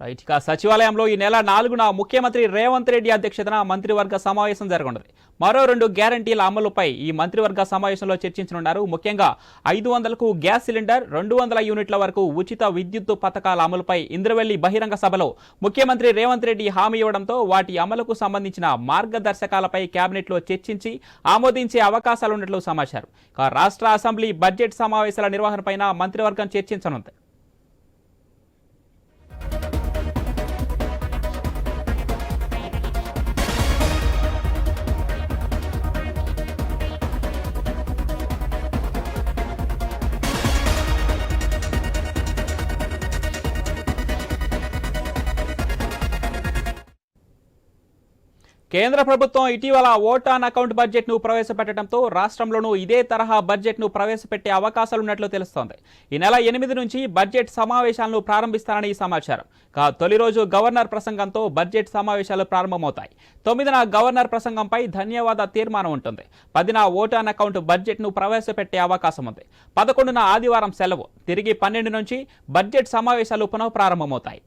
Right. ఇక సచివాలయంలో ఈ నెల 4న ముఖ్యమంత్రి రేవంత్ రెడ్డి అధ్యక్షతన మంత్రివర్గ సమావేశం జరగనుంది. మరో 2 గ్యారంటీల అమలుపై ఈ మంత్రివర్గ సమావేశంలో చర్చించనున్నారు. ముఖ్యంగా 500కు గ్యాస్ సిలిండర్, 200 యూనిట్ల వరకు ఉచిత విద్యుత్తు పథకాల అమలుపై ఇంద్రవెల్లి బహిరంగ సభలో ముఖ్యమంత్రి రేవంత్ రెడ్డి హామీ ఇవ్వడంతో వాటి అమలుకు సంబంధించిన మార్గదర్శకాలపై కేబినెట్లో చర్చించి ఆమోదించే అవకాశాలున్నట్లు సమాచారం. ఇక రాష్ట్ర అసెంబ్లీ బడ్జెట్ సమావేశాల నిర్వహణపైన మంత్రివర్గం చర్చించనుంది. కేంద్ర ప్రభుత్వం ఇటీవల ఓట్ ఆన్ అకౌంట్ బడ్జెట్ను ప్రవేశపెట్టడంతో రాష్ట్రంలోనూ ఇదే తరహా బడ్జెట్ను ప్రవేశపెట్టే అవకాశాలున్నట్లు తెలుస్తోంది. ఈ నెల 8 నుంచి బడ్జెట్ సమావేశాలను ప్రారంభిస్తారని సమాచారం. తొలి రోజు గవర్నర్ ప్రసంగంతో బడ్జెట్ సమావేశాలు ప్రారంభమవుతాయి. 9న గవర్నర్ ప్రసంగంపై ధన్యవాద తీర్మానం ఉంటుంది. 10న ఓట్ ఆన్ అకౌంట్ బడ్జెట్ను ప్రవేశపెట్టే అవకాశం ఉంది. 11న ఆదివారం సెలవు. తిరిగి 12 నుంచి బడ్జెట్ సమావేశాలు పునః ప్రారంభమవుతాయి.